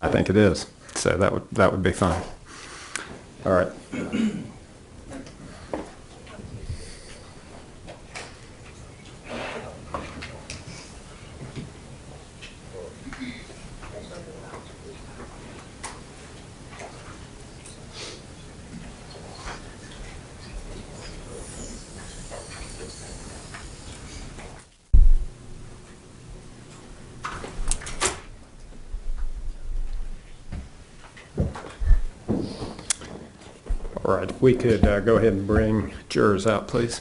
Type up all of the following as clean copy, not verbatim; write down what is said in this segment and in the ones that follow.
I think it is. So that would be fine. All right. All right, if we could go ahead and bring jurors out, please.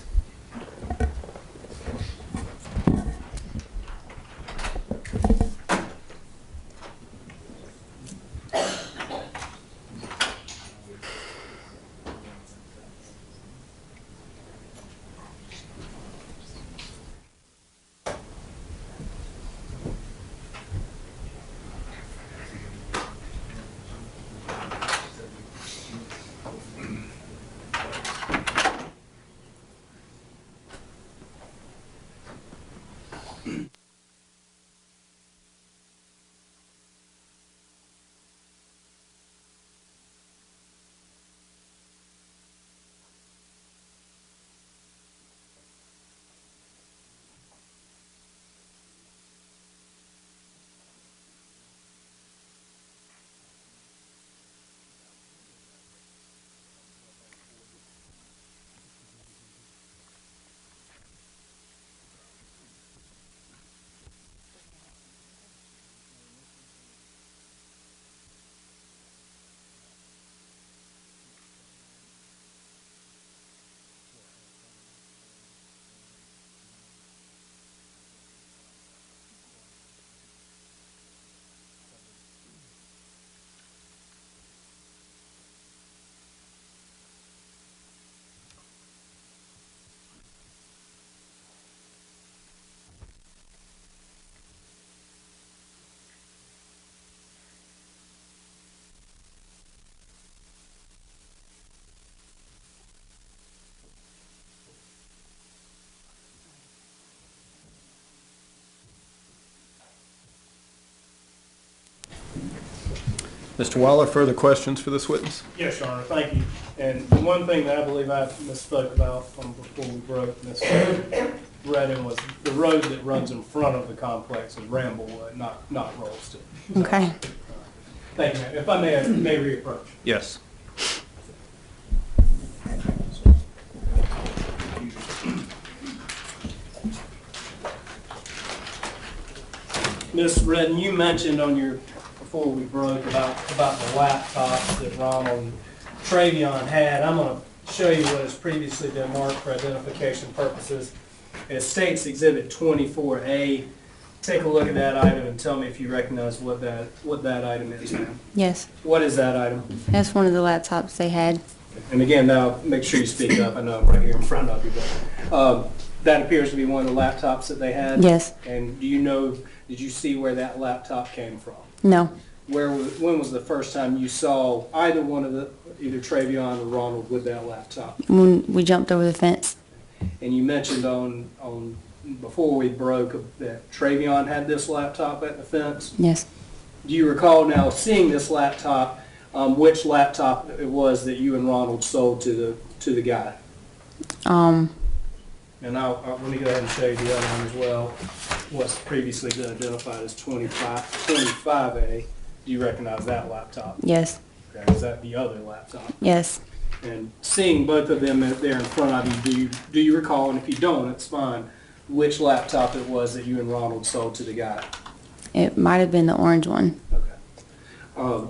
Mr. Waller, further questions for this witness? Yes, Your Honor, thank you. And the one thing that I believe I misspoke about from before we broke, Ms. Redden, was the road that runs in front of the complex is Bramblewood, not Rollston. Okay. Thank you, ma'am. If I may reapproach. Yes. Ms. Redden, you mentioned on your before we broke about the laptops that Ronald and Travion had. I'm going to show you what has previously been marked for identification purposes. It states Exhibit 24A. Take a look at that item and tell me if you recognize what that item is, ma'am. Yes. What is that item? That's one of the laptops they had. And again, now make sure you speak up. I know I'm right here in front of you, but that appears to be one of the laptops that they had. Yes. And do you know? Did you see where that laptop came from? No. When was the first time you saw either Travion or Ronald with that laptop? When we jumped over the fence. And you mentioned on before we broke that Travion had this laptop at the fence. Yes. Do you recall now seeing this laptop? Which laptop it was that you and Ronald sold to the guy? And let me go ahead and show you the other one as well. What's previously been identified as 25A. Do you recognize that laptop? Yes. Okay. Is that the other laptop? Yes. And seeing both of them there in front of you, do you recall, and if you don't, it's fine, which laptop it was that you and Ronald sold to the guy? It might have been the orange one. Okay.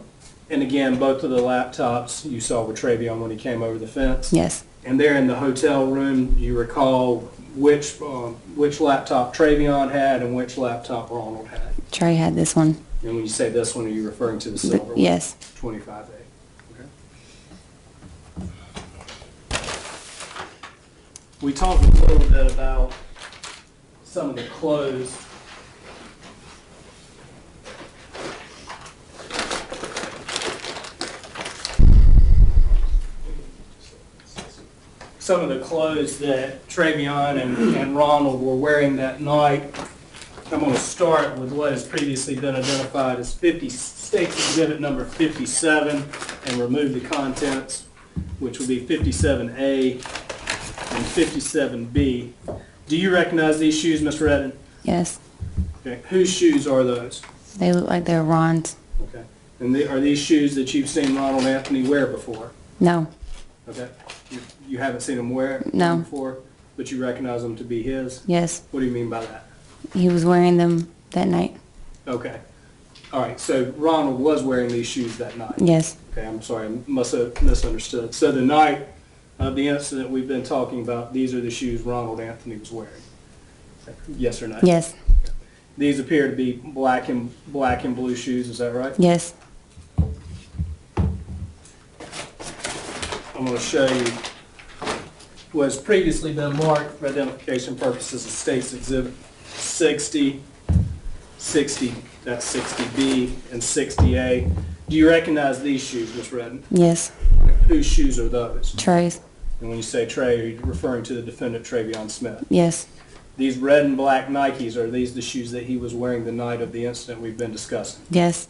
And again, both of the laptops you saw with Travion when he came over the fence? Yes. And there in the hotel room, do you recall which laptop Travion had and which laptop Ronald had? Trey had this one. And when you say this one, are you referring to the silver one? Yes. 25A. Okay. We talked a little bit about some of the clothes. Some of the clothes that Travion and Ronald were wearing that night. I'm going to start with what has previously been identified as 56 State's Exhibit number 57 and remove the contents, which would be 57A and 57B. Do you recognize these shoes, Mr. Redden? Yes. Okay. Whose shoes are those? They look like they're Ron's. Okay. And are these shoes that you've seen Ronald Anthony wear before? No. Okay. You haven't seen him wear No. them before, but you recognize them to be his? Yes. What do you mean by that? He was wearing them that night. Okay. All right. So Ronald was wearing these shoes that night? Yes. Okay. I'm sorry. I must have misunderstood. So the night of the incident we've been talking about, these are the shoes Ronald Anthony was wearing? Yes or no? Yes. These appear to be black and blue shoes. Is that right? Yes. I'm going to show you what has previously been marked for identification purposes as State's Exhibit 60, 60, that's 60B, and 60A. Do you recognize these shoes, Ms. Redden? Yes. Whose shoes are those? Trey's. And when you say Trey, are you referring to the defendant, Travion Smith? Yes. These red and black Nikes, are these the shoes that he was wearing the night of the incident we've been discussing? Yes.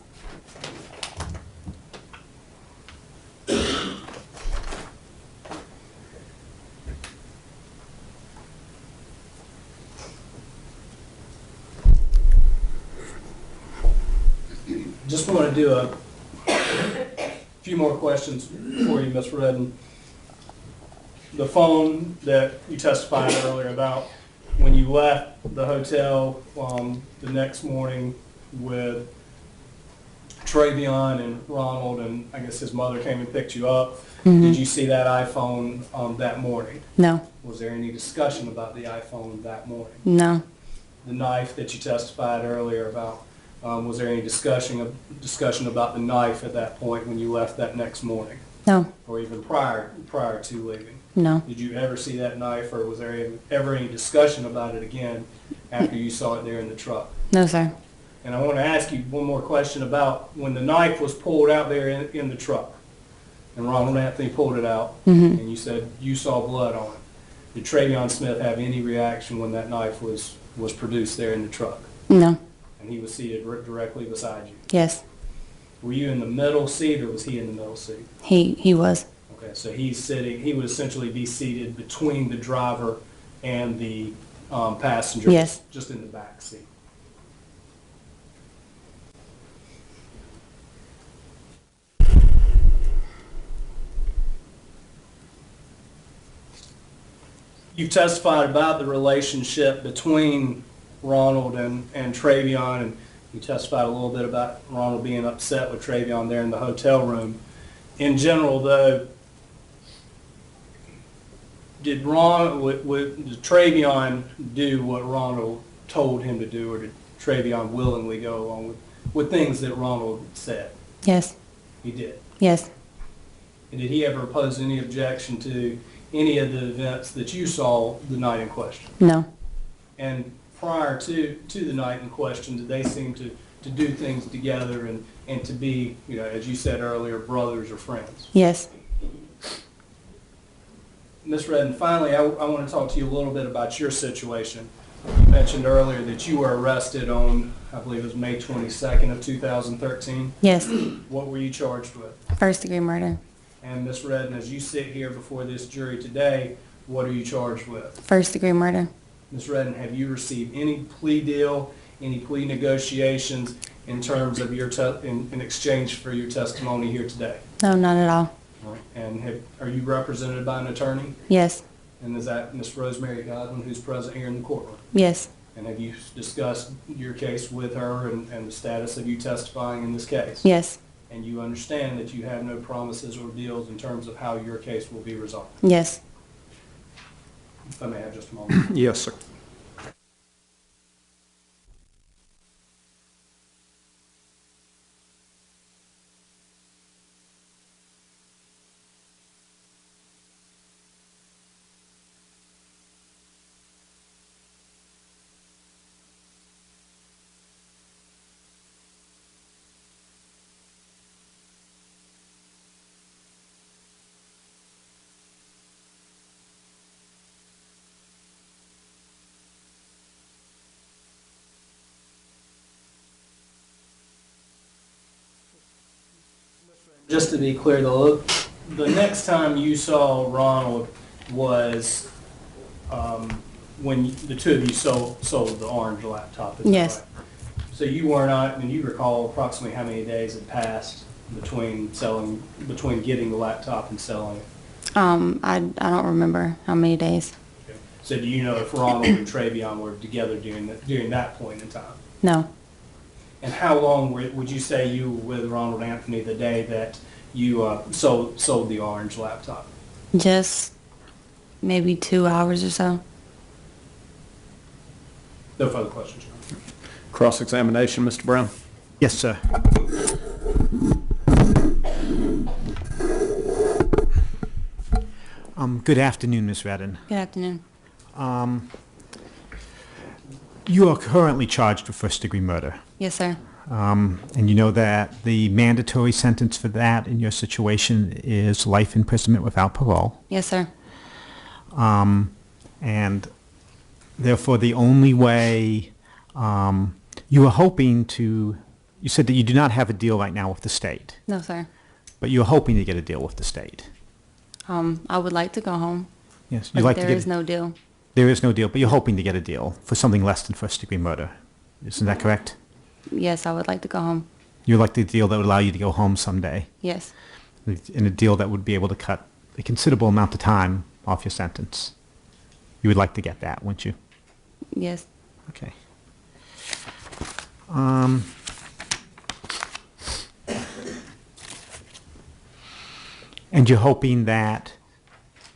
Just want to do a few more questions for you, Ms. Redden. The phone that you testified earlier about, when you left the hotel the next morning with Travion and Ronald, and I guess his mother came and picked you up, did you see that iPhone that morning? No. Was there any discussion about the iPhone that morning? No. The knife that you testified earlier about, was there any discussion about the knife at that point when you left that next morning, No. or even prior to leaving? No. Did you ever see that knife, or was there ever any discussion about it again after you saw it there in the truck? No, sir. And I want to ask you one more question about when the knife was pulled out there in the truck, and Ronald Anthony pulled it out, and you said you saw blood on it. Did Travion Smith have any reaction when that knife was produced there in the truck? No. And he was seated directly beside you? Yes. Were you in the middle seat, or was he in the middle seat? He was. Okay, so he would essentially be seated between the driver and the passenger. Yes. Just in the back seat. You've testified about the relationship between Ronald and Travion, and you testified a little bit about Ronald being upset with Travion there in the hotel room. In general, though, did Travion do what Ronald told him to do, or did Travion willingly go along with things that Ronald said? Yes. He did. Yes. And did he ever pose any objection to any of the events that you saw the night in question? No. And prior to the night in question, did they seem to do things together and to be, as you said earlier, brothers or friends? Yes. Ms. Redden, finally, I want to talk to you a little bit about your situation. You mentioned earlier that you were arrested on, I believe it was May 22nd of 2013. Yes. What were you charged with? First-degree murder. And Ms. Redden, as you sit here before this jury today, what are you charged with? First-degree murder. Ms. Redden, have you received any plea deal, any plea negotiations in terms of your in exchange for your testimony here today? No, not at all. All right. And are you represented by an attorney? Yes. And is that Ms. Rosemary Godwin, who's present here in the courtroom? Yes. And have you discussed your case with her and the status of you testifying in this case? Yes. And you understand that you have no promises or deals in terms of how your case will be resolved? Yes. If I may have just a moment. Yes, sir. just to be clear, the next time you saw Ronald was when the two of you sold the orange laptop. Is that Yes. right? So you weren't on, and you recall approximately how many days had passed between getting the laptop and selling it? I don't remember how many days. Okay. So do you know if Ronald and Travion were together during that point in time? No. And how long would you say you were with Ronald Anthony the day that you sold the orange laptop? Just maybe 2 hours or so. No further questions. Cross-examination, Mr. Brown. Yes, sir. Good afternoon, Ms. Redden. Good afternoon. You are currently charged with first-degree murder. Yes, sir. And you know that the mandatory sentence for that in your situation is life imprisonment without parole. Yes, sir. And therefore, the only way you were hoping to, you said that you do not have a deal right now with the state, No, sir. but you're hoping to get a deal with the state. I would like to go home, Yes, but you'd like to there get. is no deal. There is no deal, but you're hoping to get a deal for something less than first-degree murder. Isn't that correct? Yes, I would like to go home. You'd like the deal that would allow you to go home someday, Yes. and a deal that would be able to cut a considerable amount of time off your sentence. You would like to get that, wouldn't you? Yes. Okay. And you're hoping that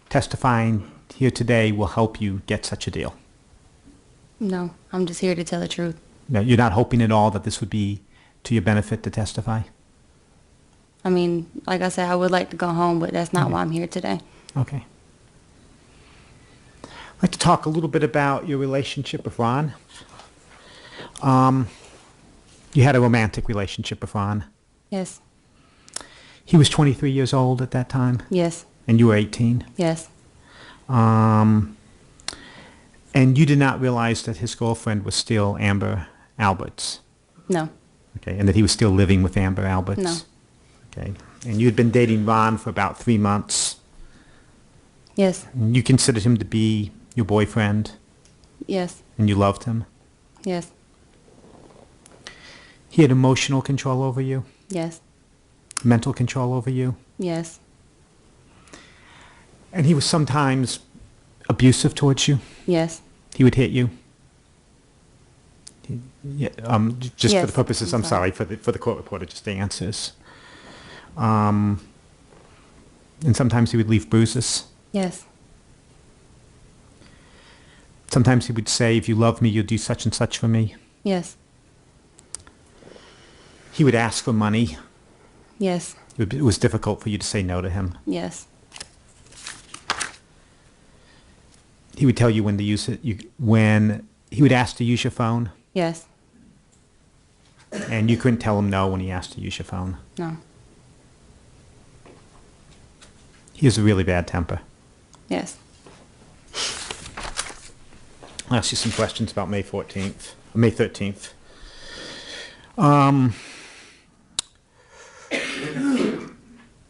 testifying here today will help you get such a deal? No, I'm just here to tell the truth. No, you're not hoping at all that this would be to your benefit to testify? I mean, like I said, I would like to go home, but that's not why I'm here today. Okay. I'd like to talk a little bit about your relationship with Ron. You had a romantic relationship with Ron. Yes. He was 23 years old at that time, Yes. and you were 18. Yes. And you did not realize that his girlfriend was still Amber Alberts. No. Okay, and that he was still living with Amber Alberts. No. Okay, and you had been dating Ron for about 3 months. Yes. And you considered him to be your boyfriend, Yes. and you loved him. Yes. He had emotional control over you, Yes. mental control over you, Yes. and he was sometimes abusive towards you. Yes. He would hit you. Yeah, just for Yes, the purposes, I'm I'm sorry, for the court reporter, just the answers. And sometimes he would leave bruises. Yes. Sometimes he would say, if you love me, you'll do such and such for me. Yes. He would ask for money. Yes. It was difficult for you to say no to him. Yes. He would tell you when to use it. When he would ask to use your phone, Yes. and you couldn't tell him no when he asked to use your phone. No. He has a really bad temper. Yes. I'll ask you some questions about May 13th, May 13th.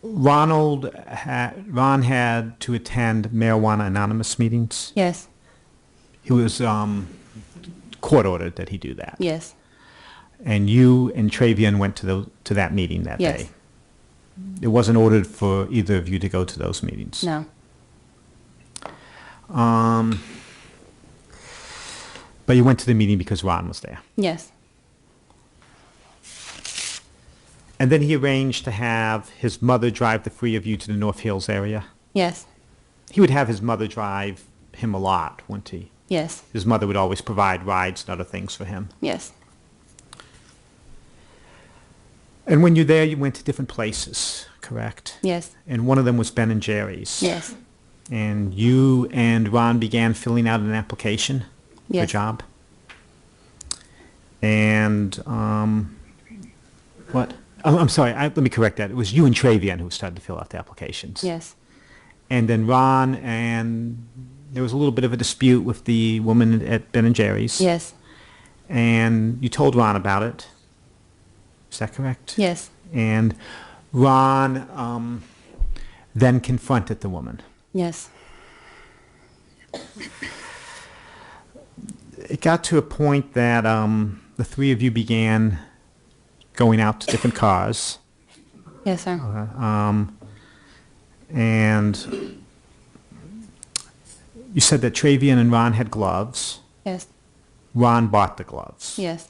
Ron had to attend Marijuana Anonymous meetings. Yes. He was court ordered that he do that. Yes. And you and Travion went to that meeting that Yes. day. It wasn't ordered for either of you to go to those meetings. No. But you went to the meeting because Ron was there. Yes. And then he arranged to have his mother drive the three of you to the North Hills area. Yes. He would have his mother drive him a lot, wouldn't he? Yes. His mother would always provide rides and other things for him. Yes. And when you're there, you went to different places, correct? Yes. And one of them was Ben and Jerry's. Yes. And you and Ron began filling out an application for a Yes. job. And what? I'm sorry. Let me correct that. It was you and Travion who started to fill out the applications. Yes. And then Ron, and there was a little bit of a dispute with the woman at Ben and Jerry's. Yes. And you told Ron about it. Is that correct? Yes. And Ron then confronted the woman. Yes. It got to a point that the three of you began going out to different cars. Yes, sir. And you said that Travion and Ron had gloves. Yes. Ron bought the gloves. Yes.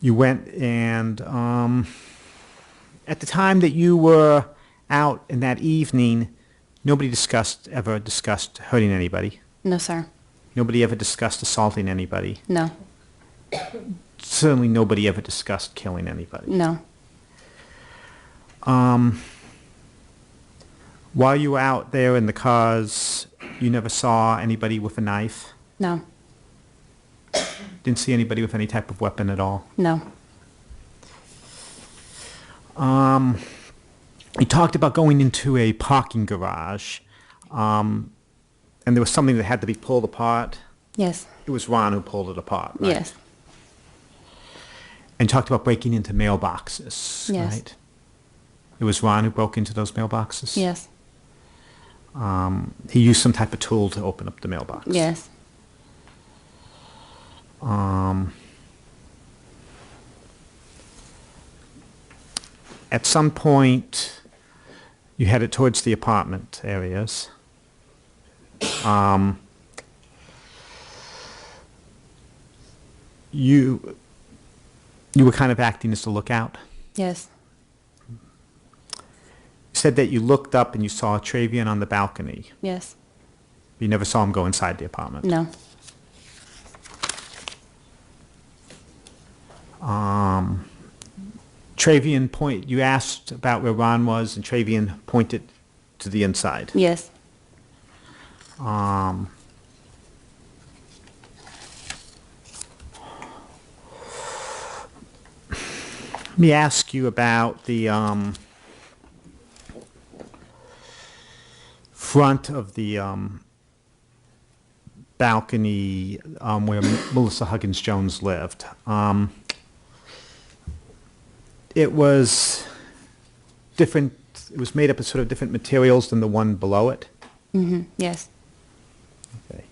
You went and at the time that you were out in that evening, nobody ever discussed hurting anybody. No, sir. Nobody ever discussed assaulting anybody. No. Certainly nobody ever discussed killing anybody. No. While you were out there in the cars, you never saw anybody with a knife? No. Didn't see anybody with any type of weapon at all? No. You talked about going into a parking garage, and there was something that had to be pulled apart. Yes. It was Ron who pulled it apart, right? Yes. And you talked about breaking into mailboxes, Yes. right? It was Ron who broke into those mailboxes? Yes. He used some type of tool to open up the mailbox? Yes. At some point, you headed towards the apartment areas. You were kind of acting as a lookout. Yes. You said that you looked up and you saw Travion on the balcony. Yes. You never saw him go inside the apartment. No. Travion you asked about where Ron was, and Travion pointed to the inside. Yes. Let me ask you about the front of the balcony where Melissa Huggins-Jones lived. It was different. It was made up of sort of different materials than the one below it. Mm-hmm. Yes. Okay.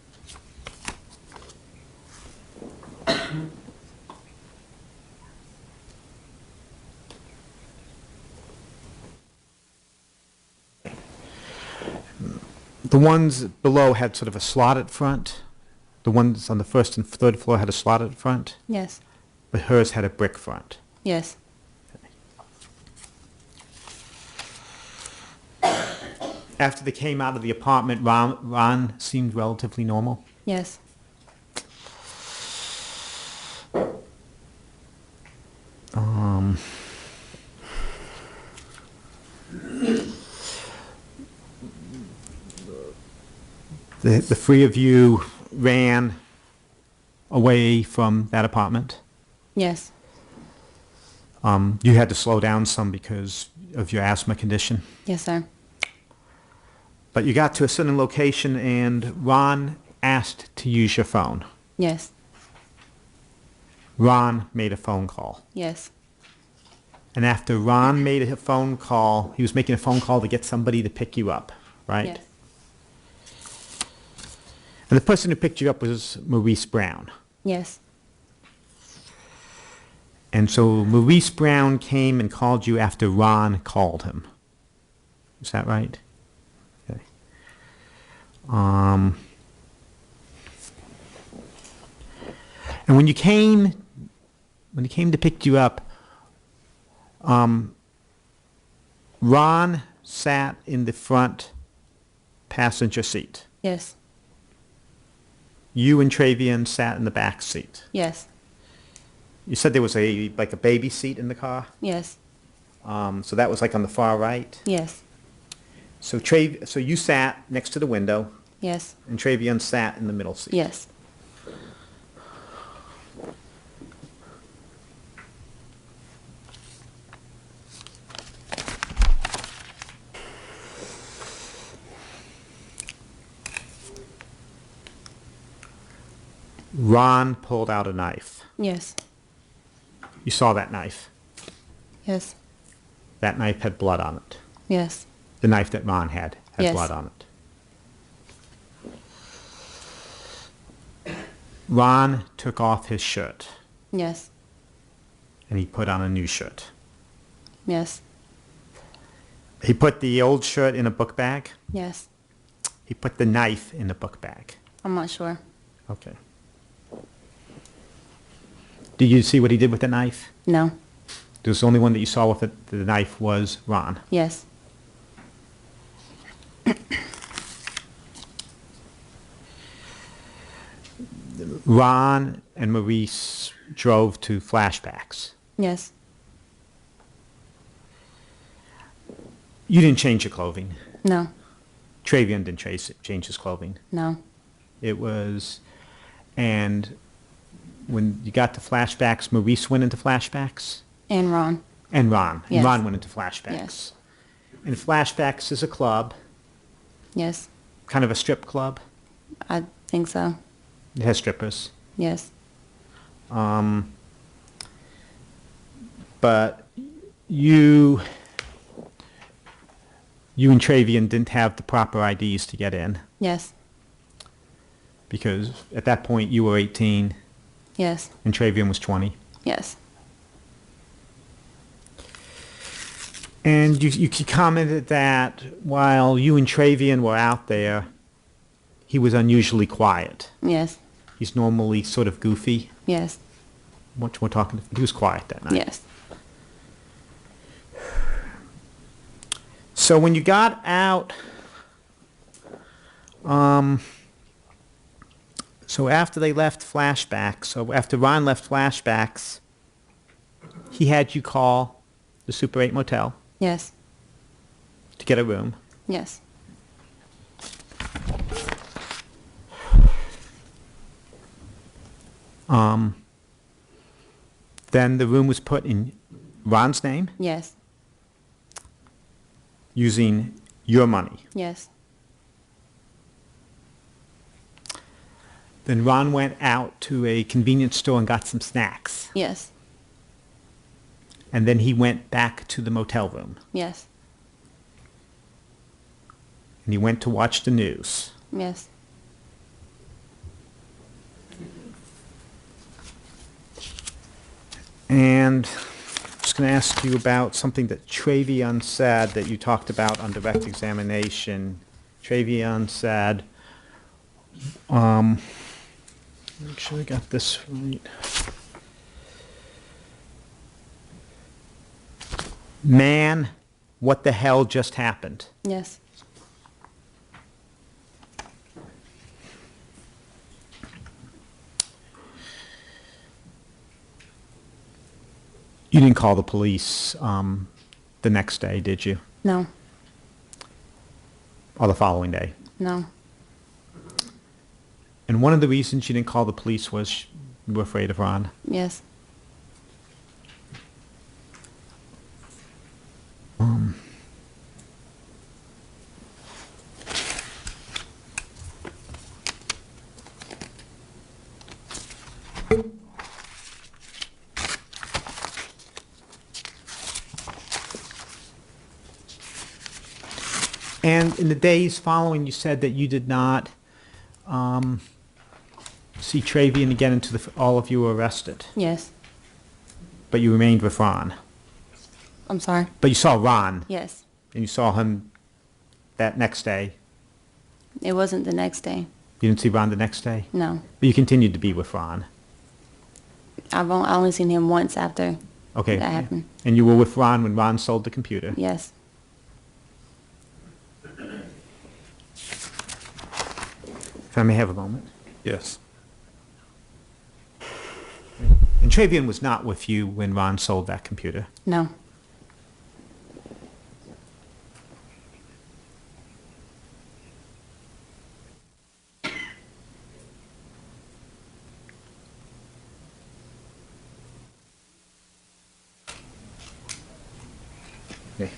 The ones below had sort of a slotted front. The ones on the first and third floor had a slotted front, Yes. but hers had a brick front. Yes. After they came out of the apartment, Ron seemed relatively normal. Yes. The three of you ran away from that apartment. Yes. You had to slow down some because of your asthma condition. Yes, sir. But you got to a certain location and Ron asked to use your phone. Yes. Ron made a phone call. Yes. And after Ron made a phone call, he was making a phone call to get somebody to pick you up, right? Yes. And the person who picked you up was Maurice Brown. Yes. And so Maurice Brown came and called you after Ron called him. Is that right? Okay. And when he came to pick you up, Ron sat in the front passenger seat. Yes. You and Travion sat in the back seat. Yes. You said there was like a baby seat in the car? Yes. So that was like on the far right? Yes. So so you sat next to the window, Yes. and Travion sat in the middle seat. Yes. Ron pulled out a knife. Yes. You saw that knife. Yes. that knife had blood on it. Yes. The knife that Ron had Yes. blood on it. Ron took off his shirt Yes. and he put on a new shirt. Yes. He put the old shirt in a book bag. Yes. He put the knife in the book bag. I'm not sure. Okay. Did you see what he did with the knife? No. There's the only one that you saw with it, the knife was Ron. Yes. Ron and Maurice drove to Flashbacks. Yes. You didn't change your clothing. No. Travion didn't change his clothing. No. It was, and when you got to Flashbacks, Maurice went into Flashbacks, And Ron. and Ron. And Yes. Ron went into Flashbacks. Yes. And Flashbacks is a club, Yes. kind of a strip club. I think so. It has strippers. Yes. But you and Travion didn't have the proper IDs to get in, Yes. because at that point you were 18 Yes. and Travion was 20. Yes. And you commented that while you and Travion were out there, he was unusually quiet. Yes. He's normally sort of goofy. Yes. What we're talking, he was quiet that night. Yes. So when you got out, so after they left Flashbacks, so after Ron left Flashbacks, he had you call the Super 8 motel Yes. to get a room. Yes. Then the room was put in Ron's name Yes. using your money. Yes. Then Ron went out to a convenience store and got some snacks. Yes. And then he went back to the motel room. Yes. And he went to watch the news. Yes. And I'm just going to ask you about something that Travion said that you talked about on direct examination. Travion said, make sure I got this right. Man, what the hell just happened? Yes. You didn't call the police the next day, did you? No. Or the following day? No. And one of the reasons you didn't call the police was you were afraid of Ron. Yes. And in the days following, you said that you did not see Travion again until all of you were arrested. Yes. But you remained with Ron. I'm sorry. But you saw Ron, Yes. and you saw him that next day. It wasn't the next day. You didn't see Ron the next day? No. But you continued to be with Ron. I only seen him once after Okay. that happened. And you were with Ron when Ron sold the computer? Yes. If I may have a moment. Yes. And Travion was not with you when Ron sold that computer? No. Okay.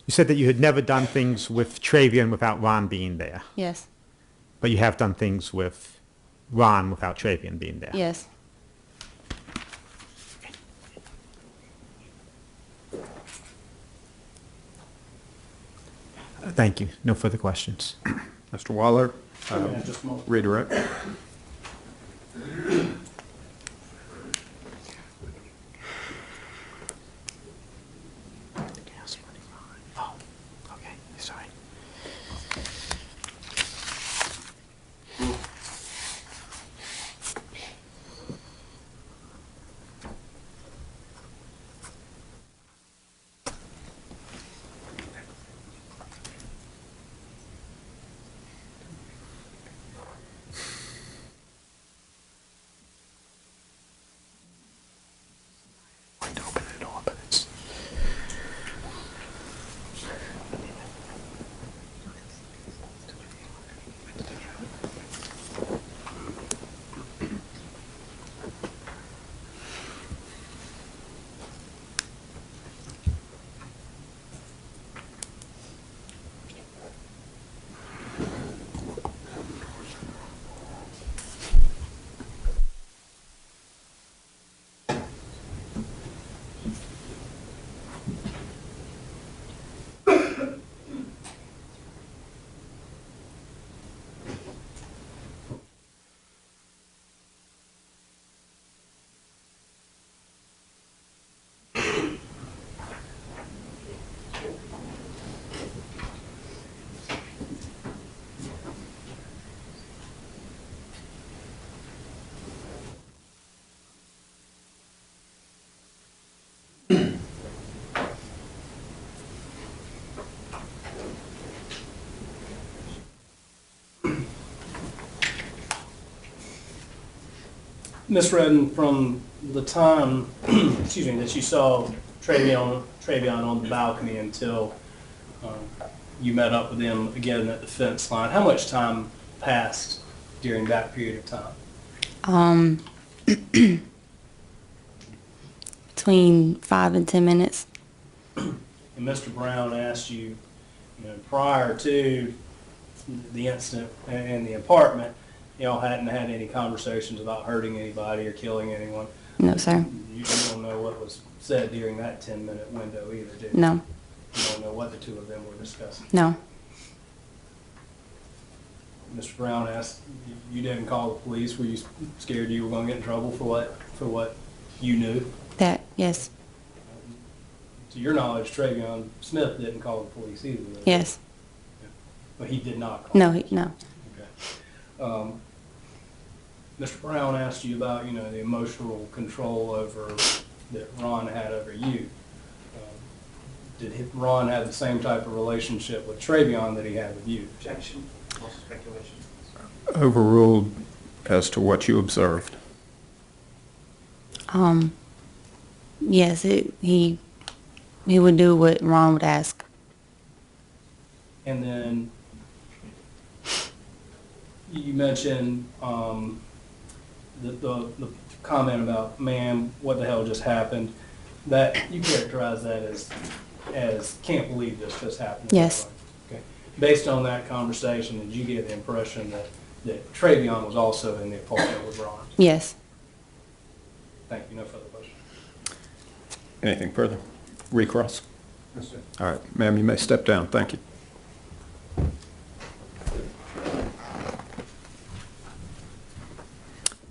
You said that you had never done things with Travion without Ron being there, Yes. but you have done things with Ron without Travion being there. Yes. Thank you. No further questions. Mr. Waller, Yeah, just a moment. redirect. Oh, okay. Sorry. To open the door, but it's Ms. Redden, from the time, excuse me, that you saw Travion on the balcony until you met up with him again at the fence line, how much time passed during that period of time? Between 5 and 10 minutes. And Mr. Brown asked you, prior to the incident in the apartment, y'all hadn't had any conversations about hurting anybody or killing anyone. No, sir. You don't know what was said during that 10-minute window either, do you? No, You don't know what the two of them were discussing. no, Mr. Brown asked, you didn't call the police. Were you scared you were going to get in trouble for what you knew? that, yes, To your knowledge, Travion Smith didn't call the police either. did he? yes. But he did not call. No, no. Okay. Mr. Brown asked you about, the emotional control that Ron had over you. Did Ron have the same type of relationship with Travion that he had with you? Objection. Also speculation. Overruled as to what you observed. Yes, he would do what Ron would ask. And then you mentioned the comment about, man, what the hell just happened? That you characterize that as can't believe this just happened. Yes. Okay. Based on that conversation, did you get the impression that Travion was also in the apartment with Ron? Yes. Thank you. No further questions. Anything further? Recross? Yes, sir. All right, ma'am, you may step down. Thank you.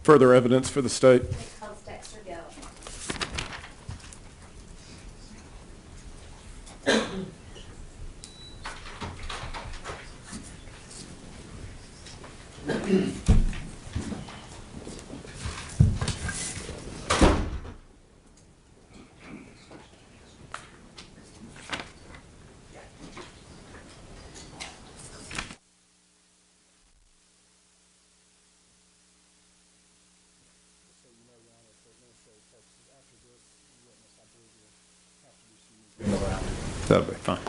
Further evidence for the state? Dexter Gill. That'll be fine.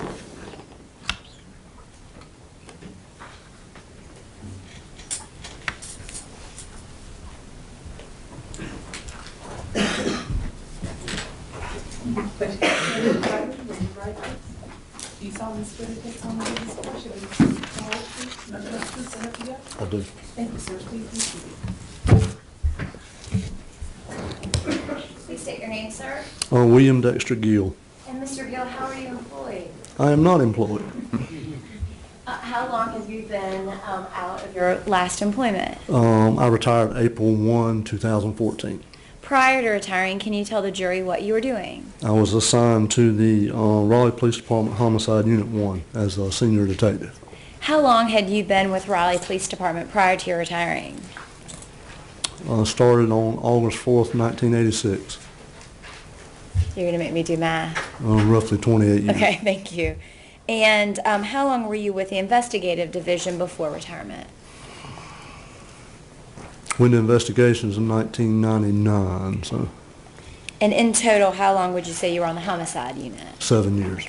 You saw Ms. Whitaker take on the discussion. I do. Thank you, sir. Please be seated. Please state your name, sir. William Dexter Gill. And Mr. Gill, how are you employed? I am not employed. How long have you been out of your last employment? I retired April 1, 2014. Prior to retiring, can you tell the jury what you were doing? I was assigned to the Raleigh Police Department Homicide Unit 1 as a senior detective. How long had you been with Raleigh Police Department prior to your retiring? Started on August 4th, 1986, You're going to make me do math. roughly 28 years. Okay, thank you. And how long were you with the investigative division before retirement? Went to investigations in 1999, so And in total, how long would you say you were on the homicide unit? 7 years.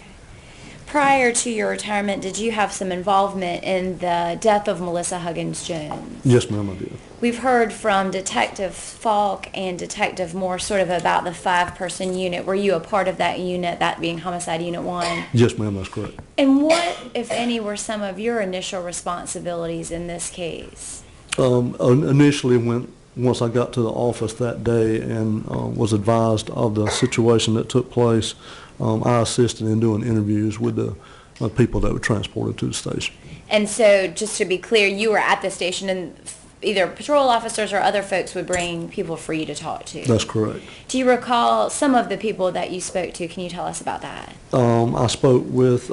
Prior to your retirement, did you have some involvement in the death of Melissa Huggins-Jones? Yes, ma'am, I did. We've heard from Detective Falk and Detective Moore sort of about the 5-person unit. Were you a part of that unit, that being Homicide Unit 1? Yes, ma'am, that's correct. And what, if any, were some of your initial responsibilities in this case? Initially, once I got to the office that day and was advised of the situation that took place, I assisted in doing interviews with the people that were transported to the station. And so, just to be clear, you were at the station and either patrol officers or other folks would bring people for you to talk to? That's correct. Do you recall some of the people that you spoke to? Can you tell us about that? I spoke with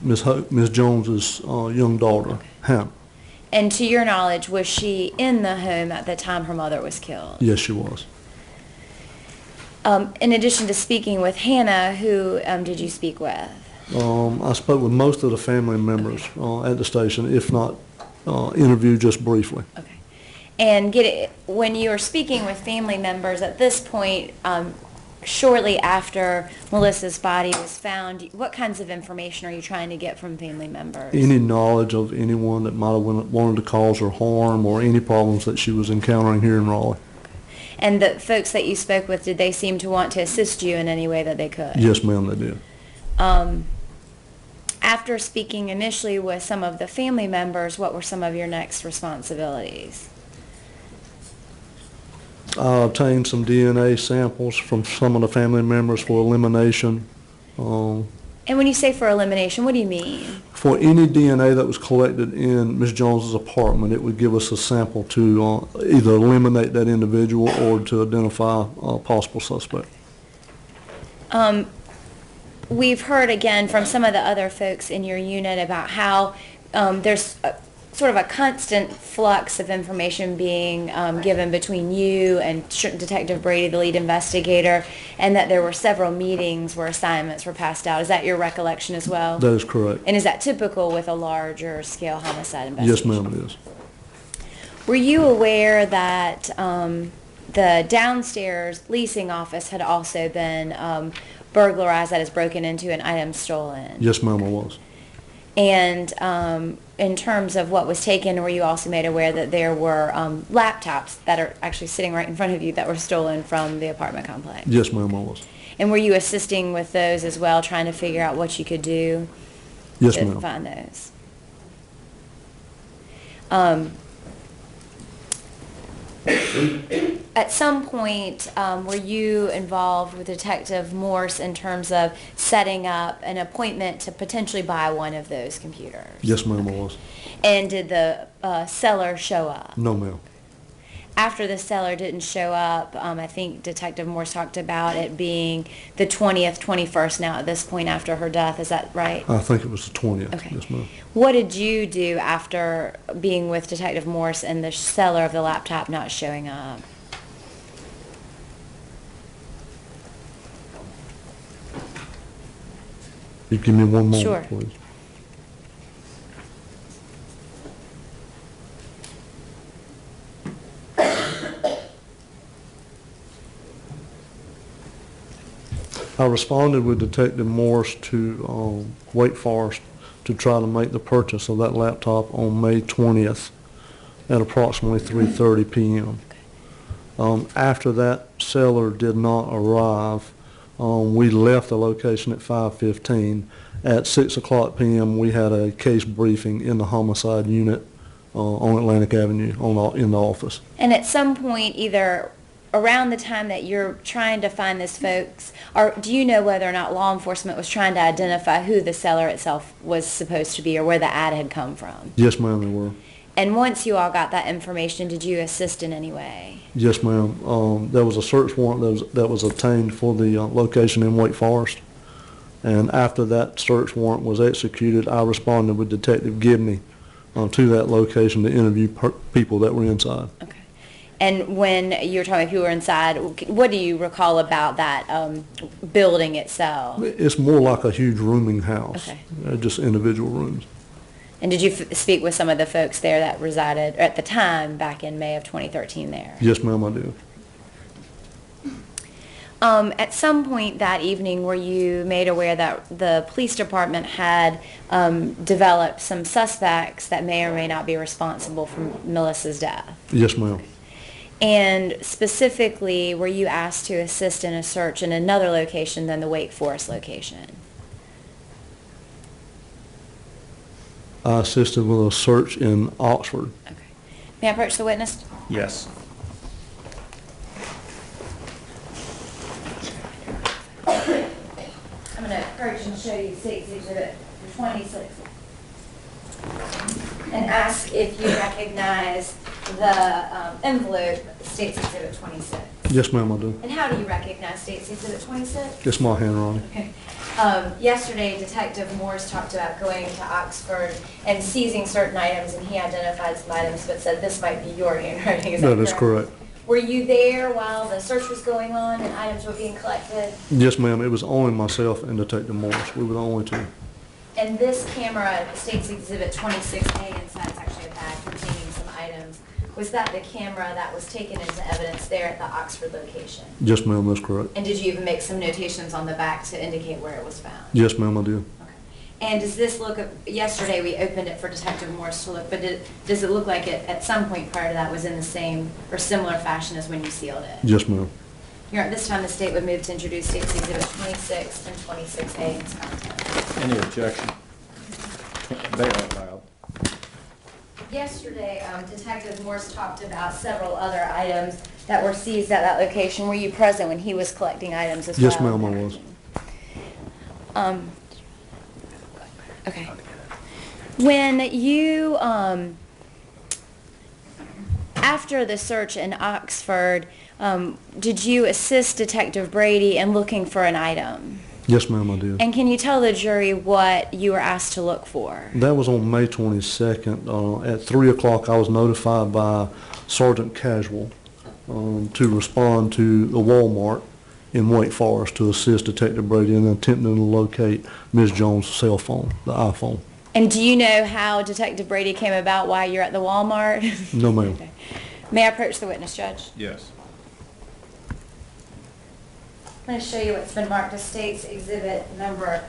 Ms. Jones's young daughter, Hannah. And to your knowledge, was she in the home at the time her mother was killed? Yes, she was. In addition to speaking with Hannah, who did you speak with? I spoke with most of the family members at the station, if not interviewed just briefly. Okay. And when you were speaking with family members at this point, shortly after Melissa's body was found, what kinds of information are you trying to get from family members? Any knowledge of anyone that might have wanted to cause her harm or any problems that she was encountering here in Raleigh. And the folks that you spoke with, did they seem to want to assist you in any way that they could? Yes, ma'am, they did. After speaking initially with some of the family members, what were some of your next responsibilities? I obtained some DNA samples from some of the family members for elimination. And when you say for elimination, what do you mean? For any DNA that was collected in Ms. Jones's apartment, it would give us a sample to either eliminate that individual or to identify a possible suspect. We've heard again from some of the other folks in your unit about how there's sort of a constant flux of information being given between you and Detective Brady, the lead investigator, and that there were several meetings where assignments were passed out. Is that your recollection as well? That is correct. And is that typical with a larger scale homicide investigation? Yes, ma'am, it is. Were you aware that the downstairs leasing office had also been burglarized, that is broken into and items stolen? Yes, ma'am, I was. And in terms of what was taken, were you also made aware that there were laptops that are actually sitting right in front of you that were stolen from the apartment complex? Yes, ma'am, I was. And were you assisting with those as well, trying to figure out what you could do Yes, to ma'am. find those? At some point, were you involved with Detective Morse in terms of setting up an appointment to potentially buy one of those computers? Yes, ma'am, I was. And did the seller show up? No, ma'am. After the seller didn't show up, I think Detective Morse talked about it being the 20th, 21st now at this point after her death. Is that right? I think it was the 20th. Okay. Yes, ma'am. What did you do after being with Detective Morse and the seller of the laptop not showing up? You give me one moment, Sure. please. I responded with Detective Morse to Wake Forest to try to make the purchase of that laptop on May 20th at approximately 3:30 p.m. After that seller did not arrive, we left the location at 5:15. At 6 o'clock p.m., we had a case briefing in the homicide unit on Atlantic Avenue in the office. And at some point, either around the time that you're trying to find these folks, or do you know whether or not law enforcement was trying to identify who the seller itself was supposed to be or where the ad had come from? Yes, ma'am, they were. And once you all got that information, did you assist in any way? Yes, ma'am. There was a search warrant that was obtained for the location in Wake Forest. And after that search warrant was executed, I responded with Detective Gibney to that location to interview people that were inside. Okay. And when you were talking about people were inside, what do you recall about that building itself? It's more like a huge rooming house, Okay. just individual rooms. And did you speak with some of the folks there that resided at the time back in May of 2013 there? Yes, ma'am, I do. At some point that evening, were you made aware that the police department had developed some suspects that may or may not be responsible for Melissa's death? Yes, ma'am. And specifically, were you asked to assist in a search in another location than the Wake Forest location? I assisted with a search in Oxford. Okay. May I approach the witness? Yes. I'm going to approach and show you State's Exhibit 26 and ask if you recognize the envelope, State's Exhibit 26. Yes, ma'am, I do. And how do you recognize State's Exhibit 26? It's my handwriting. Okay. Yesterday, Detective Morse talked about going to Oxford and seizing certain items, and he identified some items but said this might be your handwriting. Is that That is correct. Were you there while the search was going on and items were being collected? Yes, ma'am. It was only myself and Detective Morris. We were the only two. And this camera, State's Exhibit 26A, inside is actually a bag containing some items. Was that the camera that was taken into evidence there at the Oxford location? Yes, ma'am, that's correct. And did you even make some notations on the back to indicate where it was found? Yes, ma'am, I do. Okay. And does this look, yesterday we opened it for Detective Morse to look, but does it look like it at some point prior to that was in the same or similar fashion as when you sealed it? Yes, ma'am. Here, at this time, the state would move to introduce State's Exhibit 26 and 26A in its contents. Any objection? They are allowed. Yesterday, Detective Morse talked about several other items that were seized at that location. Were you present when he was collecting items as well? Yes, ma'am, I was. Okay. When you, after the search in Oxford, did you assist Detective Brady in looking for an item? Yes, ma'am, I did. And can you tell the jury what you were asked to look for? That was on May 22nd. At 3 o'clock, I was notified by Sergeant Casual to respond to the Walmart in Wake Forest to assist Detective Brady in attempting to locate Ms. Jones' cell phone, the iPhone. And do you know how Detective Brady came about while you're at the Walmart? No, ma'am. Okay. May I approach the witness, Judge? Yes. I'm going to show you what's been marked as State's Exhibit number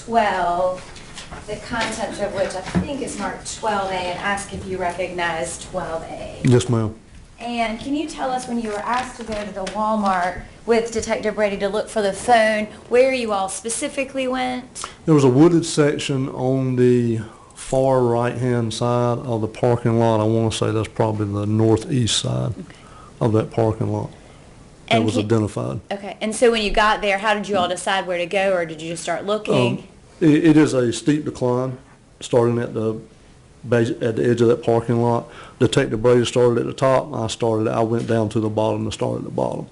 12, the contents of which I think is marked 12A, and ask if you recognize 12A. Yes, ma'am. And can you tell us when you were asked to go to the Walmart with Detective Brady to look for the phone, where you all specifically went? There was a wooded section on the far right-hand side of the parking lot. I want to say that's probably the northeast side of that parking lot. That was identified. Okay, and so when you got there, how did you all decide where to go, or did you just start looking? It is a steep decline, starting at the base, at the edge of that parking lot. Detective Brady started at the top. I went down to the bottom and started at the bottom.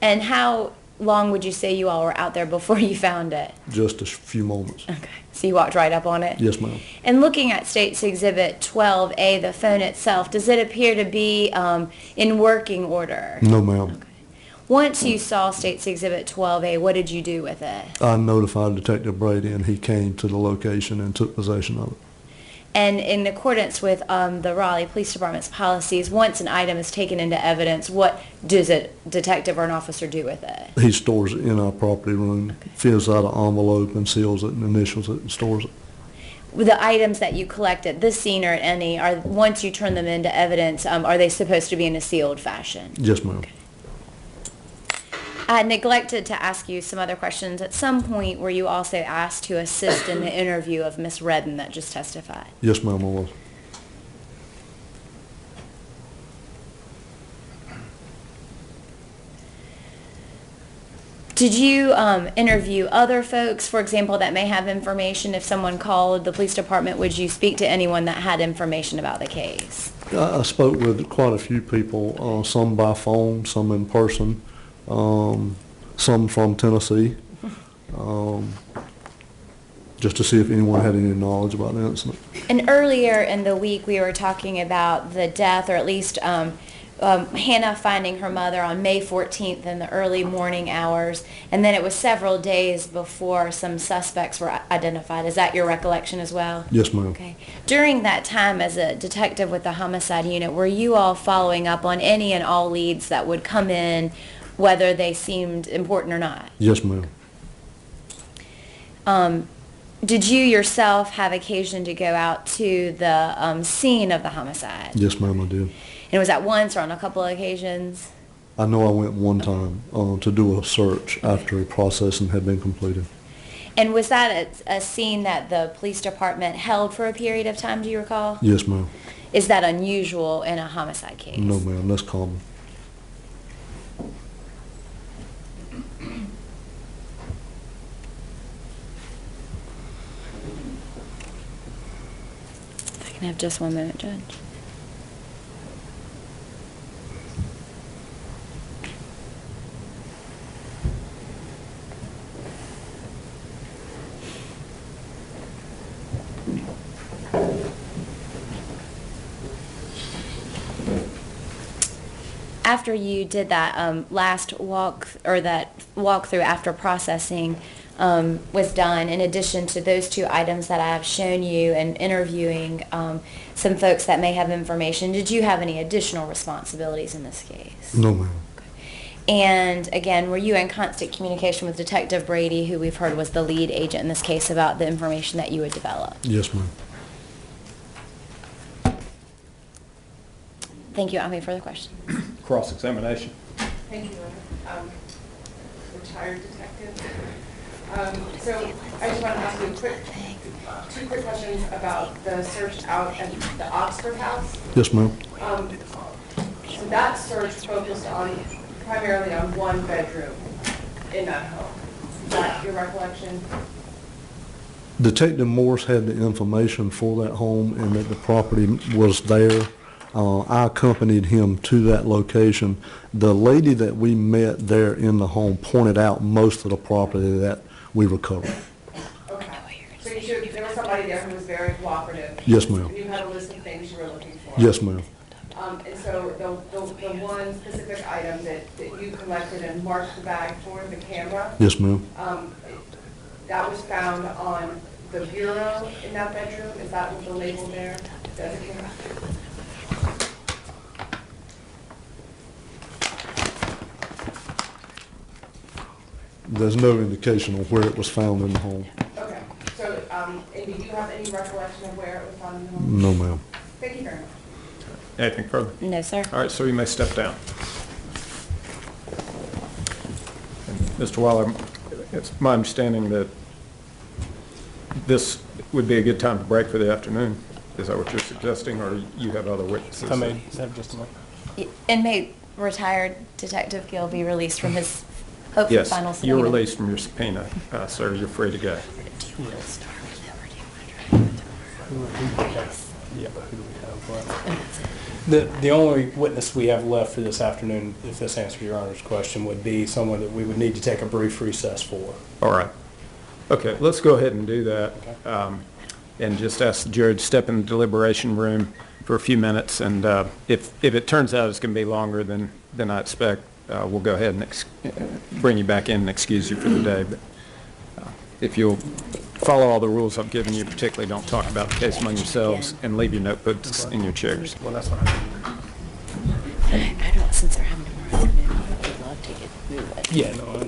And how long would you say you all were out there before you found it? Just a few moments. Okay, so you walked right up on it? Yes, ma'am. And looking at State's Exhibit 12A, the phone itself, does it appear to be in working order? No, ma'am. Okay. Once you saw State's Exhibit 12A, what did you do with it? I notified Detective Brady, and he came to the location and took possession of it. And in accordance with the Raleigh Police Department's policies, once an item is taken into evidence, what does a detective or an officer do with it? He stores it in our property room, fills out an envelope and seals it and initials it and stores it. The items that you collect at this scene or at any, once you turn them into evidence, are they supposed to be in a sealed fashion? Yes, ma'am. Okay. I neglected to ask you some other questions. At some point, were you also asked to assist in the interview of Ms. Redden that just testified? Yes, ma'am, I was. Did you interview other folks, for example, that may have information? If someone called the police department, would you speak to anyone that had information about the case? I spoke with quite a few people, some by phone, some in person, some from Tennessee, just to see if anyone had any knowledge about the incident. And earlier in the week, we were talking about the death, or at least Hannah finding her mother on May 14th in the early morning hours, and then it was several days before some suspects were identified. Is that your recollection as well? Yes, ma'am. Okay. During that time, as a detective with the homicide unit, were you all following up on any and all leads that would come in, whether they seemed important or not? Yes, ma'am. Did you yourself have occasion to go out to the scene of the homicide? Yes, ma'am, I did. And was that once or on a couple of occasions? I know I went one time to do a search after processing had been completed. And was that a scene that the police department held for a period of time, do you recall? Yes, ma'am. Is that unusual in a homicide case? No, ma'am, that's common. If I can have just one moment, Judge. After you did that last walk, or that walkthrough after processing was done, in addition to those two items that I have shown you and interviewing some folks that may have information, did you have any additional responsibilities in this case? No, ma'am. And again, were you in constant communication with Detective Brady, who we've heard was the lead agent in this case, about the information that you would develop? Yes, ma'am. Thank you. I have any further questions? Cross-examination. Thank you, retired detective. So I just want to ask you two quick questions about the search out at the Oxford house. Yes, ma'am. So that search focused primarily on one bedroom in that home. Is that your recollection? Detective Morse had the information for that home and that the property was there. I accompanied him to that location. The lady that we met there in the home pointed out most of the property that we recovered. Okay. So there was somebody there who was very cooperative? Yes, ma'am. You had a list of things you were looking for? Yes, ma'am. And so the one specific item that you collected and marked the bag for, the camera, Yes, ma'am. that was found on the bureau in that bedroom? Is that what the label there designates? There's no indication of where it was found in the home. Okay. So, and do you have any recollection of where it was found in the home? No, ma'am. Thank you very much. Anything further? No, sir. All right, so you may step down. And Mr. Waller, it's my understanding that this would be a good time to break for the afternoon. Is that what you're suggesting, or you have other witnesses? I mean, is that just a moment? Inmate retired Detective Gill be released from his hopefully Yes, final subpoena. you're released from your subpoena, sir. You're free to go. Yeah, but who do we have left? The only witness we have left for this afternoon, if this answers your Honor's question, would be someone that we would need to take a brief recess for. All right. Okay, let's go ahead and do that. And just ask the judge to step in the deliberation room for a few minutes, and if it turns out it's going to be longer than I expect, we'll go ahead and bring you back in and excuse you for the day. But if you'll follow all the rules I've given you, particularly don't talk about the case among yourselves, and leave your notebooks in your chairs. Well, that's what I don't, since they're having tomorrow afternoon, I would love to move it. Yeah, no, I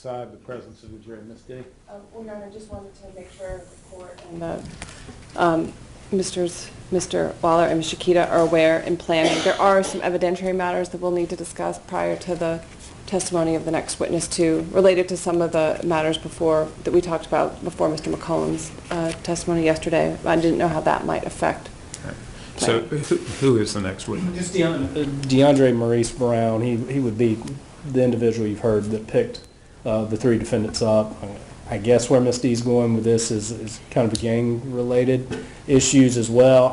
outside the presence of the jury. Ms. D? Well, Your Honor, I just wanted to make sure the court and Mr. Waller and Ms. Shakita are aware in planning. There are some evidentiary matters that we'll need to discuss prior to the testimony of the next witness too, related to some of the matters that we talked about before Mr. McCollum's testimony yesterday. I didn't know how that might affect. So who is the next witness? Just DeAndre Maurice Brown. He would be the individual you've heard that picked the three defendants up. I guess where Ms. D's going with this is kind of gang-related issues as well.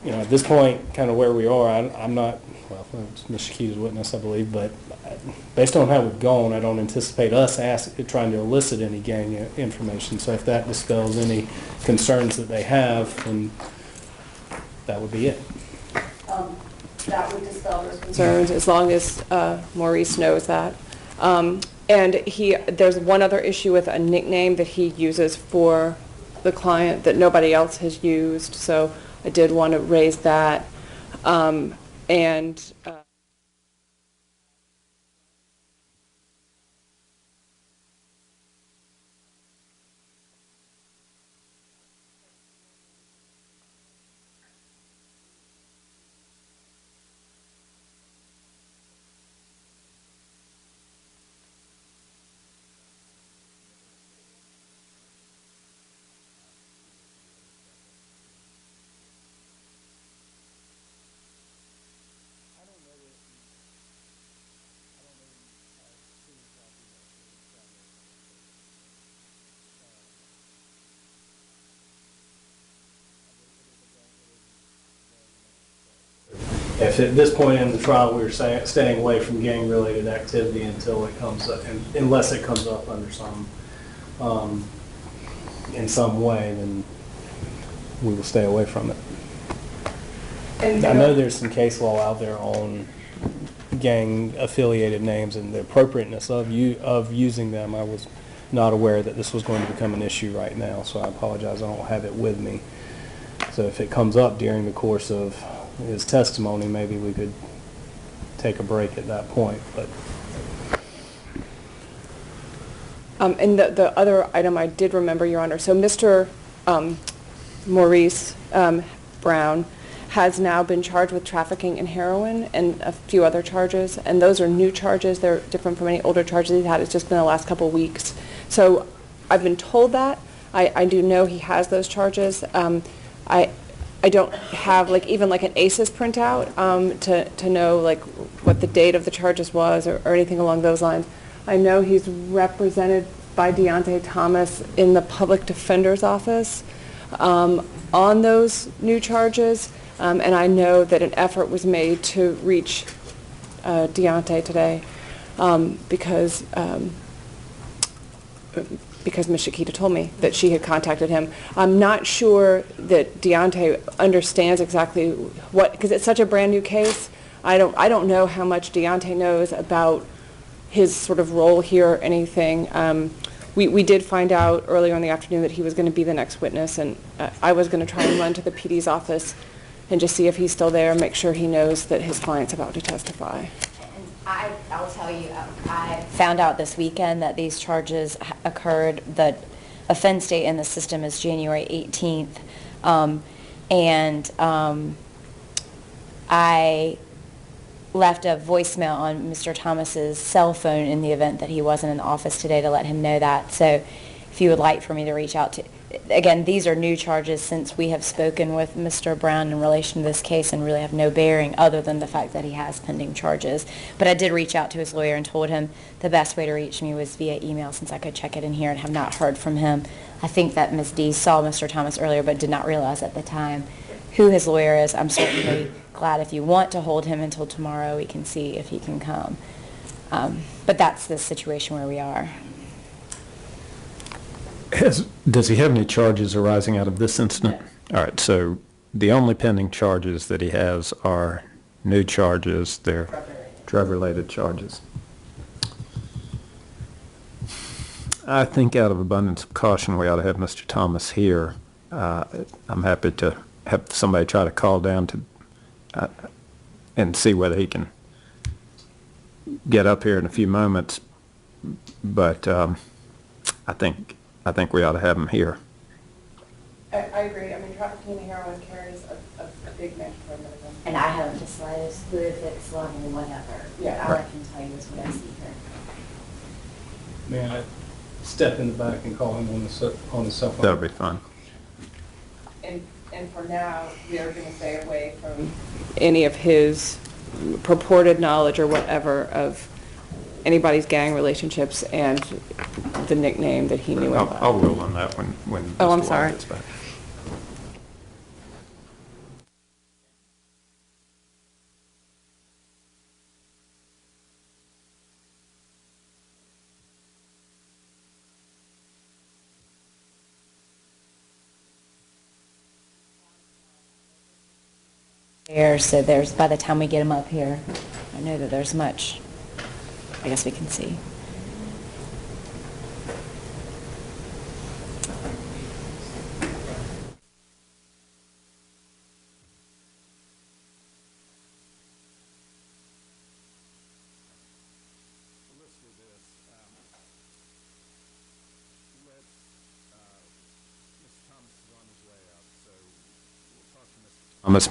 At this point, kind of where we are, I'm not, well, it's Ms. Shakita's witness, I believe, but based on how we've gone, I don't anticipate us trying to elicit any gang information. So if that dispels any concerns that they have, then that would be it. That would dispel those concerns as long as Maurice knows that. And there's one other issue with a nickname that he uses for the client that nobody else has used. So I did want to raise that. If at this point in the trial we're staying away from gang-related activity until it comes up, unless it comes up under in some way, then we will stay away from it. And I know there's some case law out there on gang-affiliated names and the appropriateness of using them. I was not aware that this was going to become an issue right now, so I apologize. I don't have it with me. So if it comes up during the course of his testimony, maybe we could take a break at that point. But and the other item I did remember, Your Honor, so Mr. Maurice Brown has now been charged with trafficking in heroin and a few other charges, and those are new charges. They're different from any older charges he's had. It's just been the last couple of weeks. So I've been told that. I do know he has those charges. I don't have even an ACES printout to know what the date of the charges was or anything along those lines. I know he's represented by Deontay Thomas in the public defender's office on those new charges, and I know that an effort was made to reach Deontay today because Ms. Shakita told me that she had contacted him. I'm not sure that Deontay understands exactly because it's such a brand new case. I don't know how much Deontay knows about his sort of role here or anything. We did find out earlier in the afternoon that he was going to be the next witness, and I was going to try and run to the PD's office and just see if he's still there and make sure he knows that his client's about to testify. I'll tell you, I found out this weekend that these charges occurred. The offense date in the system is January 18th. I left a voicemail on Mr. Thomas's cell phone in the event that he wasn't in the office today to let him know that. So if you would like for me to reach out to, again, these are new charges since we have spoken with Mr. Brown in relation to this case and really have no bearing other than the fact that he has pending charges. But I did reach out to his lawyer and told him the best way to reach me was via email since I could check it in here and have not heard from him. I think that Ms. D saw Mr. Thomas earlier but did not realize at the time who his lawyer is. I'm certainly glad if you want to hold him until tomorrow, we can see if he can come. But that's the situation where we are. Does he have any charges arising out of this incident? No. All right, so the only pending charges that he has are new charges. They're drug-related charges. I think out of abundance of caution, we ought to have Mr. Thomas here. I'm happy to have somebody try to call down to and see whether he can get up here in a few moments. but I think we ought to have him here. I agree. I mean, trafficking in heroin carries a big net for minimum. And I haven't the slightest clue if it's level whatever. Yeah. All I can tell you is what I see here. May I step in the back and call him on the cell phone? That'll be fine. And for now, we are going to stay away from any of his purported knowledge or whatever of anybody's gang relationships and the nickname that he knew about. I'll rule on that when Oh, I'm Mr. White sorry. gets back. There, so there's, by the time we get him up here, I know that there's much, I guess we can see. Thomas,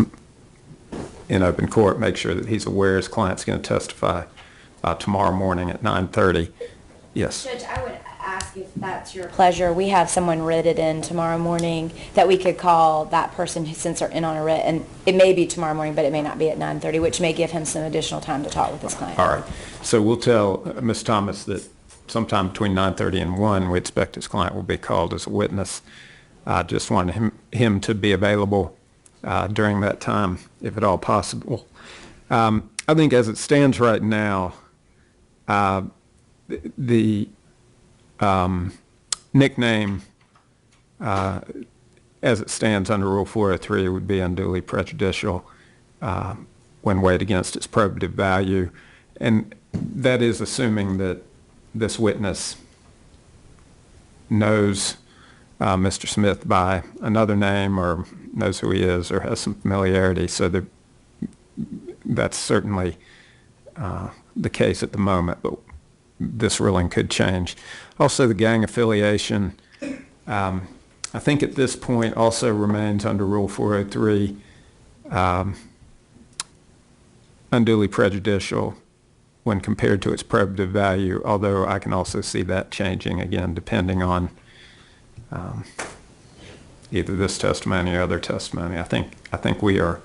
in open court, make sure that he's aware his client's going to testify tomorrow morning at 9:30. Yes. Judge, I would ask if that's your pleasure. We have someone writted in tomorrow morning that we could call that person since they're in on a writ, and it may be tomorrow morning, but it may not be at 9:30, which may give him some additional time to talk with his client. All right. So we'll tell Ms. Thomas that sometime between 9:30 and 1, we expect his client will be called as a witness. I just wanted him to be available during that time, if at all possible. I think as it stands right now, the nickname, as it stands under Rule 403, would be unduly prejudicial when weighed against its probative value. And that is assuming that this witness knows Mr. Smith by another name or knows who he is or has some familiarity. So that's certainly the case at the moment, but this ruling could change. Also, the gang affiliation, I think at this point also remains under Rule 403 unduly prejudicial when compared to its probative value, although I can also see that changing again depending on either this testimony or other testimony. I think we are,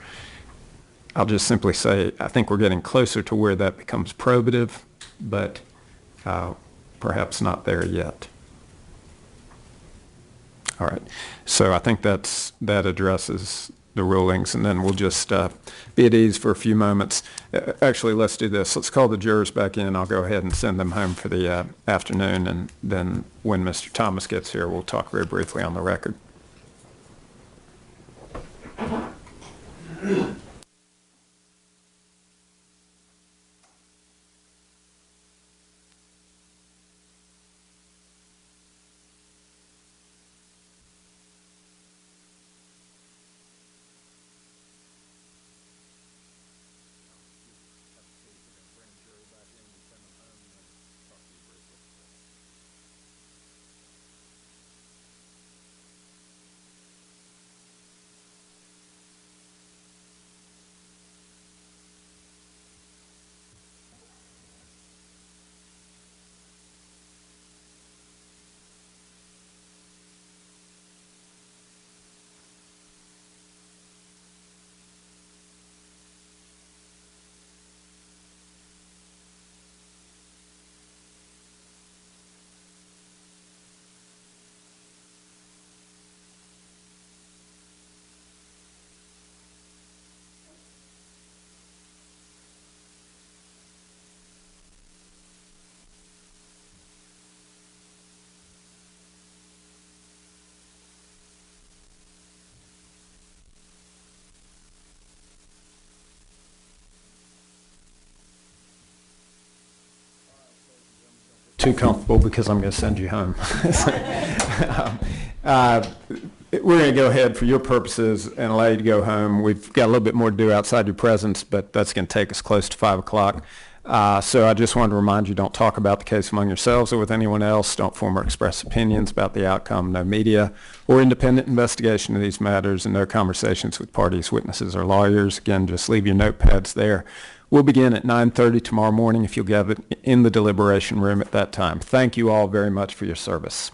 I'll just simply say, I think we're getting closer to where that becomes probative, but perhaps not there yet. All right. So I think that addresses the rulings, and then we'll just be at ease for a few moments. Actually, let's do this. Let's call the jurors back in. I'll go ahead and send them home for the afternoon, and then when Mr. Thomas gets here, we'll talk very briefly on the record. Too comfortable because I'm going to send you home. We're going to go ahead for your purposes and allow you to go home. We've got a little bit more to do outside your presence, but that's going to take us close to 5 o'clock. So I just wanted to remind you, don't talk about the case among yourselves or with anyone else. Don't form or express opinions about the outcome. No media or independent investigation of these matters, and no conversations with parties, witnesses, or lawyers. Again, just leave your notepads there. We'll begin at 9:30 tomorrow morning if you'll gather in the deliberation room at that time. Thank you all very much for your service.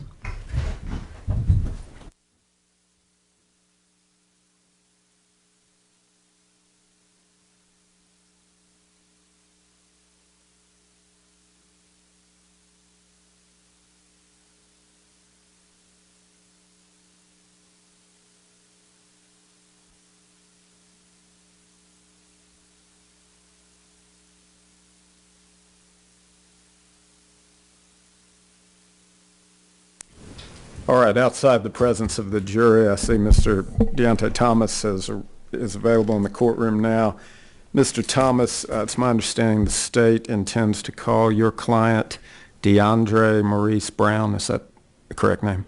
All right, outside the presence of the jury, I see Mr. Deontay Thomas is available in the courtroom now. Mr. Thomas, it's my understanding the state intends to call your client, DeAndre Maurice Brown, is that the correct name,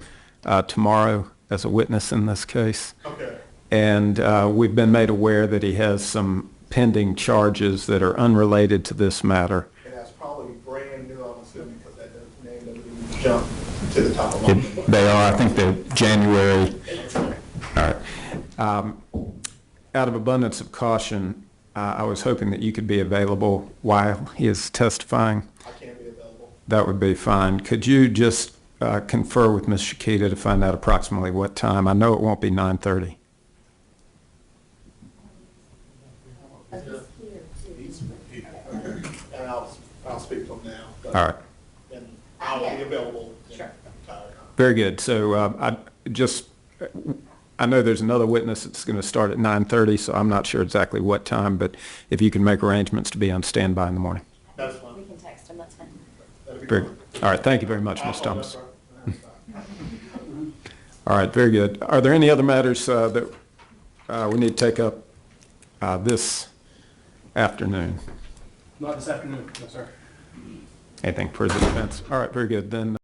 tomorrow as a witness in this case. Okay. And we've been made aware that he has some pending charges that are unrelated to this matter. And that's probably brand new, I'm assuming, because that name doesn't even jump to the top of my mind. They are, I think they're January. All right. Out of abundance of caution, I was hoping that you could be available while he is testifying. I can't be available. That would be fine. Could you just confer with Ms. Shakita to find out approximately what time? I know it won't be 9:30. And I'll speak to him now. All right. And I'll be available. Sure. Very good. So I know there's another witness that's going to start at 9:30, so I'm not sure exactly what time, but if you can make arrangements to be on standby in the morning. That's fine. We can text him, that's fine. That'll be Very fine. good. All right. Thank you very much, Ms. Thomas. That's All right. Very good. Are there any other matters that we need to take up this afternoon? Not this afternoon, no, sir. Anything for the defense? All right. Very good. Then